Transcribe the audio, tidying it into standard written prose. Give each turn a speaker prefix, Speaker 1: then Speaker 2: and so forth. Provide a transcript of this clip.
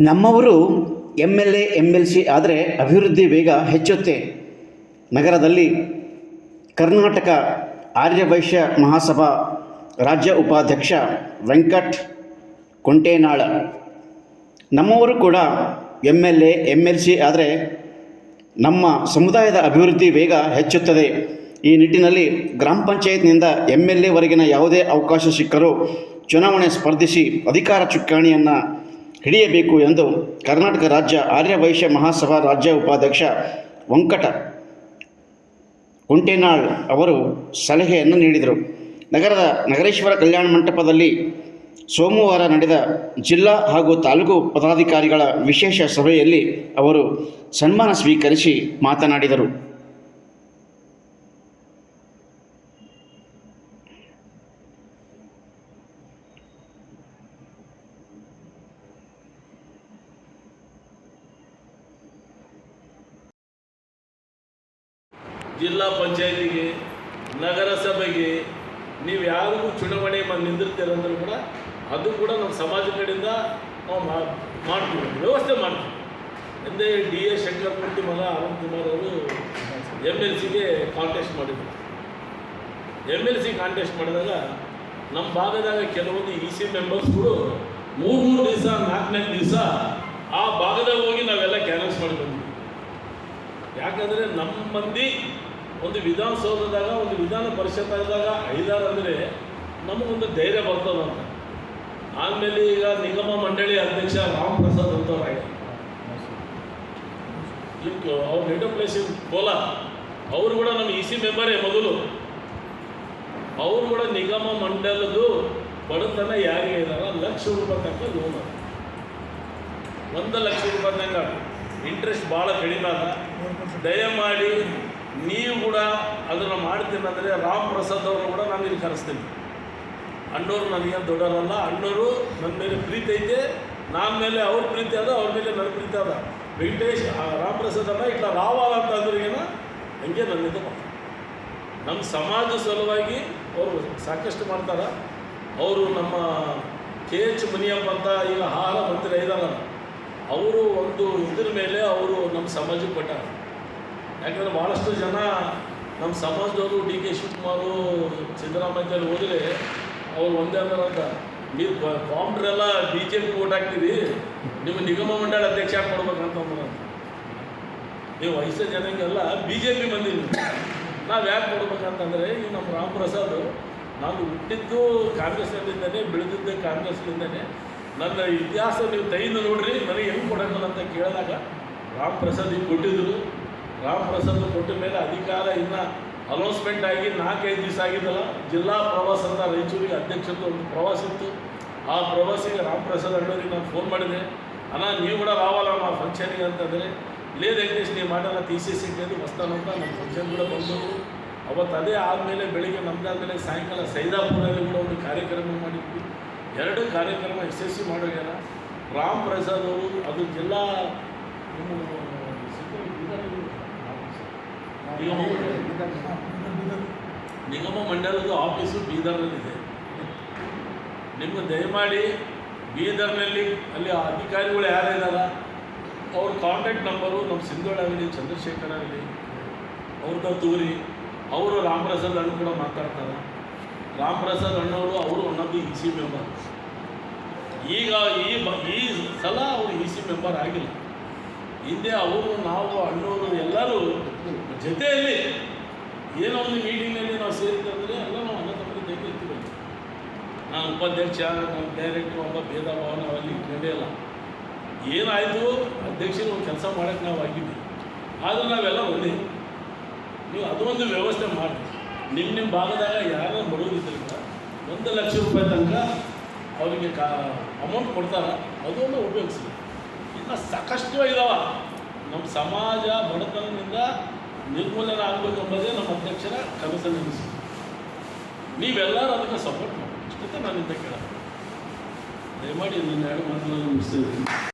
Speaker 1: ನಮ್ಮವರು MLA MLC ಆದರೆ ಅಭಿವೃದ್ಧಿ ವೇಗ ಹೆಚ್ಚುತ್ತೆ. ನಗರದಲ್ಲಿ ಕರ್ನಾಟಕ ಆರ್ಯವೈಶ್ಯ ಮಹಾಸಭಾ ರಾಜ್ಯ ಉಪಾಧ್ಯಕ್ಷ ವೆಂಕಟ್ ಕೊಂಟೇನಾಳ್. ನಮ್ಮವರು ಕೂಡ MLA MLC ಆದರೆ ನಮ್ಮ ಸಮುದಾಯದ ಅಭಿವೃದ್ಧಿ ವೇಗ ಹೆಚ್ಚುತ್ತದೆ. ಈ ನಿಟ್ಟಿನಲ್ಲಿ ಗ್ರಾಮ ಪಂಚಾಯತ್ನಿಂದ MLA ವರೆಗಿನ ಯಾವುದೇ ಅವಕಾಶ ಸಿಕ್ಕರೂ ಚುನಾವಣೆ ಸ್ಪರ್ಧಿಸಿ ಅಧಿಕಾರ ಚುಕ್ಕಾಣಿಯನ್ನು ಹಿಡಿಯಬೇಕು ಎಂದು ಕರ್ನಾಟಕ ರಾಜ್ಯ ಆರ್ಯವೈಶ್ಯ ಮಹಾಸಭಾ ರಾಜ್ಯ ಉಪಾಧ್ಯಕ್ಷ ವೆಂಕಟ ಕೊಂಟೇನಾಳ್ ಅವರು ಸಲಹೆಯನ್ನು ನೀಡಿದರು. ನಗರದ ನಗರೇಶ್ವರ ಕಲ್ಯಾಣ ಮಂಟಪದಲ್ಲಿ ಸೋಮವಾರ ನಡೆದ ಜಿಲ್ಲಾ ಹಾಗೂ ತಾಲೂಕು ಪದಾಧಿಕಾರಿಗಳ ವಿಶೇಷ ಸಭೆಯಲ್ಲಿ ಅವರು ಸನ್ಮಾನ ಸ್ವೀಕರಿಸಿ ಮಾತನಾಡಿದರು.
Speaker 2: ಜಿಲ್ಲಾ ಪಂಚಾಯತಿಗೆ, ನಗರಸಭೆಗೆ ನೀವು ಯಾರಿಗೂ ಚುನಾವಣೆ ನಿಂದಿರ್ತೀರಂದ್ರೂ ಕೂಡ ಅದು ಕೂಡ ನಮ್ಮ ಸಮಾಜ ಕಡೆಯಿಂದ ನಾವು ಮಾಡ್ತೀವಿ, ವ್ಯವಸ್ಥೆ ಮಾಡ್ತೀವಿ. ಎಂದೇ DA ಶಂಕರಮೂರ್ತಿ ಮಗ ಅನಂತ್ ಕುಮಾರ್ ಅವರು MLCಗೆ ಕಾಂಟೆಸ್ಟ್ ಮಾಡಿದರು. MLC ಕಾಂಟೆಸ್ಟ್ ಮಾಡಿದಾಗ ನಮ್ಮ ಭಾಗದಾಗ ಕೆಲವೊಂದು EC ಮೆಂಬರ್ಸ್ಗಳು 3 ದಿವಸ 4 ದಿವಸ ಆ ಭಾಗದಾಗ ಹೋಗಿ ನಾವೆಲ್ಲ ಕ್ಯಾನ್ವಸ್ ಮಾಡಿ ಬಂದ್ವಿ. ಯಾಕಂದರೆ ನಮ್ಮ ಮಂದಿ ಒಂದು ವಿಧಾನಸೌಧದಾಗ ಒಂದು ವಿಧಾನ ಪರಿಷತ್ತಾದಾಗ 5-6 ಅಂದರೆ ನಮಗೊಂದು ಧೈರ್ಯ ಬರ್ತದಂತ. ಆದಮೇಲೆ ಈಗ ನಿಗಮ ಮಂಡಳಿ ಅಧ್ಯಕ್ಷ ರಾಮ್ ಪ್ರಸಾದ್ ಅಂತವ್ರಾಗ ಅವ್ರ ನೇಟಿವ್ ಪ್ಲೇಸ್ ಕೋಲಾರ, ಅವರು ಕೂಡ ನಮ್ಮ EC ಮೆಂಬರೇ ಮೊದಲು. ಅವರು ಕೂಡ ನಿಗಮ ಮಂಡಲದ್ದು ಬಡತನ ಯಾರಿಗೆ ಇದ್ದಾರ ₹1,00,000 ತನಕ ಲೋನ್, ₹1,00,000 ತನಕ ಇಂಟ್ರೆಸ್ಟ್ ಭಾಳ ಕಡಿಮೆ ಅದ. ದಯಮಾಡಿ ನೀವು ಕೂಡ ಅದನ್ನು ಮಾಡ್ತೀನಿ ಅಂದರೆ ರಾಮ್ ಪ್ರಸಾದ್ ಅವರು ಕೂಡ ನಾನು ಇಲ್ಲಿ ಕರೆಸ್ತೀನಿ. ಅಣ್ಣವರು ನನಗೇನು ದೊಡ್ಡವರಲ್ಲ, ಅಣ್ಣವರು ನನ್ನ ಮೇಲೆ ಪ್ರೀತಿ ಐತೆ, ನನ್ನ ಮೇಲೆ ಅವ್ರ ಪ್ರೀತಿ ಅದ, ಅವ್ರ ಮೇಲೆ ನನ್ನ ಪ್ರೀತಿ ಅದ. ವೆಂಕಟೇಶ್ ರಾಮ್ ಪ್ರಸಾದ್ ಅಲ್ಲ ಇಟ್ಲ ರಾವಾಲ ಅಂತ ಅಂದ್ರಿಗೇನ ಹಂಗೆ ನನ್ನಿಂದ ನಮ್ಮ ಸಮಾಜ ಸಲುವಾಗಿ ಅವರು ಸಾಕಷ್ಟು ಮಾಡ್ತಾರೆ. ಅವರು ನಮ್ಮ KH ಮುನಿಯಪ್ಪ ಅಂತ ಈಗ ಆಹಾರ ಮಂತ್ರಿ ಇದಾರಲ್ಲ, ಅವರು ಒಂದು ಇದ್ರ ಮೇಲೆ ಅವರು ನಮ್ಮ ಸಮಾಜಕ್ಕೆ ಕೊಟ್ಟಾರೆ. ಯಾಕಂದರೆ ಭಾಳಷ್ಟು ಜನ ನಮ್ಮ ಸಮಾಜದವರು DK ಶಿವಕುಮಾರು ಸಿದ್ದರಾಮಯ್ಯಲ್ಲಿ ಹೋದರೆ ಅವ್ರು ಒಂದೇ ಅಂತಾರಂತ, ನೀವು ಕಾಂಬ್ರೆಲ್ಲ BJP ಓಟ್ ಹಾಕ್ತೀರಿ, ನಿಮ್ಮ ನಿಗಮ ಮಂಡಳ ಅಧ್ಯಕ್ಷ ಕೊಡ್ಬೇಕಂತಂದ್ರೆ ನೀವು ವಯಸ್ಸು ಜನಕ್ಕೆಲ್ಲ BJP ಬಂದಿಲ್ಲ, ನಾವು ಯಾಕೆ ಕೊಡ್ಬೇಕಂತಂದರೆ ಈಗ ನಮ್ಮ ರಾಮ್ ಪ್ರಸಾದ್ ನಾನು ಹುಟ್ಟಿದ್ದು ಕಾಂಗ್ರೆಸ್ನಲ್ಲಿಂದನೇ, ಬೆಳೆದಿದ್ದೆ ಕಾಂಗ್ರೆಸ್ನಿಂದನೇ. ನನ್ನ ಇತಿಹಾಸ ನೀವು ತೆಗೆದು ನೋಡ್ರಿ, ನನಗೆ ಹೆಂಗೆ ಕೊಡೋಕ್ಕಲ್ಲ ಅಂತ ಕೇಳಿದಾಗ ರಾಮ್ ಪ್ರಸಾದಿಗೆ ಕೊಟ್ಟಿದ್ದರು. ರಾಮ್ ಪ್ರಸಾದ್ ಕೊಟ್ಟ ಮೇಲೆ ಅಧಿಕಾರ ಇನ್ನು ಅನೌನ್ಸ್ಮೆಂಟ್ ಆಗಿ 4-5 ದಿವಸ ಆಗಿದ್ದಲ್ಲ, ಜಿಲ್ಲಾ ಪ್ರವಾಸ ಅಂತ ರಾಯಚೂರಿಗೆ ಅಧ್ಯಕ್ಷದ್ದು ಒಂದು ಪ್ರವಾಸ ಇತ್ತು. ಆ ಪ್ರವಾಸಿಗೆ ರಾಮ್ ಪ್ರಸಾದ್ ಅಣ್ಣವ್ರಿಗೆ ನಾನು ಫೋನ್ ಮಾಡಿದೆ, ಅಣ್ಣ ನೀವು ಕೂಡ ರಾವಲ್ಲ ನಮ್ಮ ಫಂಕ್ಷನಿಗೆ ಅಂತಂದರೆ, ಲೇದ್ ವೆಂಕಟೇಶ್ ನೀವು ಮಾಡೋಣ TCC ಕೇಳಿ ಹೊಸ್ತಾನಂತ ನಮ್ಮ ಫಂಕ್ಷನ್ ಕೂಡ ಬಂದವರು. ಅವತ್ತು ಅದೇ ಆದಮೇಲೆ ಬೆಳಿಗ್ಗೆ ನಮ್ಮದಾದಮೇಲೆ ಸಾಯಂಕಾಲ ಸೈದಾಪುರಲ್ಲಿ ಕೂಡ ಒಂದು ಕಾರ್ಯಕ್ರಮ ಮಾಡಿದ್ವಿ. 2 ಕಾರ್ಯಕ್ರಮ ಯಶಸ್ವಿ ಮಾಡೋಣ. ರಾಮ್ ಪ್ರಸಾದ್ ಅವರು ಅದು ಜಿಲ್ಲಾ ನಿಗಮ ಮಂಡಲದ ಆಫೀಸು ಬೀದರ್ನಲ್ಲಿದೆ. ನಿಮ್ಗೆ ದಯಮಾಡಿ ಬೀದರ್ನಲ್ಲಿ ಅಲ್ಲಿ ಅಧಿಕಾರಿಗಳು ಯಾರಿದಾರ ಅವ್ರ ಕಾಂಟ್ಯಾಕ್ಟ್ ನಂಬರು ನಮ್ಮ ಸಿಂಧೋಳ ಆಗಲಿ, ಚಂದ್ರಶೇಖರ್ ಆಗಲಿ ಅವ್ರದ್ದು ತೂರಿ, ಅವರು ರಾಮ್ ಪ್ರಸಾದ್ ಅಣ್ಣ ಕೂಡ ಮಾತಾಡ್ತಾರೆ. ರಾಮ್ ಪ್ರಸಾದ್ ಅಣ್ಣವರು ಅವರು ಒನ್ನೊಂದು EC ಮೆಂಬರ್. ಈಗ ಈ ಸಲ ಅವರು EC ಮೆಂಬರ್ ಆಗಿಲ್ಲ. ಹಿಂದೆ ಅವರು ನಾವು ಅಣ್ಣವರು ಎಲ್ಲರೂ ಜೊತೆಯಲ್ಲಿ ಏನೋ ಒಂದು ಮೀಟಿಂಗ್ನಲ್ಲಿ ನಾವು ಸೇರಿದಂದರೆ ಎಲ್ಲ ನಾವು ಅಣ್ಣ ತಮ್ಮಲ್ಲಿ ಜೊತೆ ಇರ್ತೀವಿ. ನಾನು ಉಪಾಧ್ಯಕ್ಷ, ನಮ್ಮ ಡೈರೆಕ್ಟ್ರು ಒಬ್ಬ ಭೇದ ಭಾವ ನಾವಲ್ಲಿ ನಡೆಯಲ್ಲ. ಏನಾಯಿತು ಅಧ್ಯಕ್ಷರು ಒಂದು ಕೆಲಸ ಮಾಡೋಕ್ಕೆ ನಾವು ಆಗಿದ್ವಿ, ಆದರೆ ನಾವೆಲ್ಲ ಒಂದೇ. ನೀವು ಅದೊಂದು ವ್ಯವಸ್ಥೆ ಮಾಡಿ ನಿಮ್ಮ ಭಾಗದಾಗ ಯಾರು ಬರೋದಿದ್ದರಿಂದ ₹1,00,000 ತನಕ ಅವರಿಗೆ ಅಮೌಂಟ್ ಕೊಡ್ತಾರೆ, ಅದೊಂದು ಉಪಯೋಗಿಸಿ. ಇನ್ನು ಸಾಕಷ್ಟು ಇದಾವೆ. ನಮ್ಮ ಸಮಾಜ ಬಡತನದಿಂದ ನಿರ್ಮೂಲನೆ ಆಗಬೇಕೆಂಬುದೇ ನಮ್ಮ ಅಧ್ಯಕ್ಷರ ಕನಸನ್ನು ನೆನೆಸಿ ನೀವೆಲ್ಲರೂ ಅದಕ್ಕೆ ಸಪೋರ್ಟ್ ಮಾಡಿ. ಇಷ್ಟಕ್ಕೆ ನಾನಿಂದ ಕೇಳ ದಯಮಾಡಿ ನನ್ನ 2 ಮಾತುಗಳನ್ನು ಮುಗಿಸ್ತಿದ್ದೀನಿ.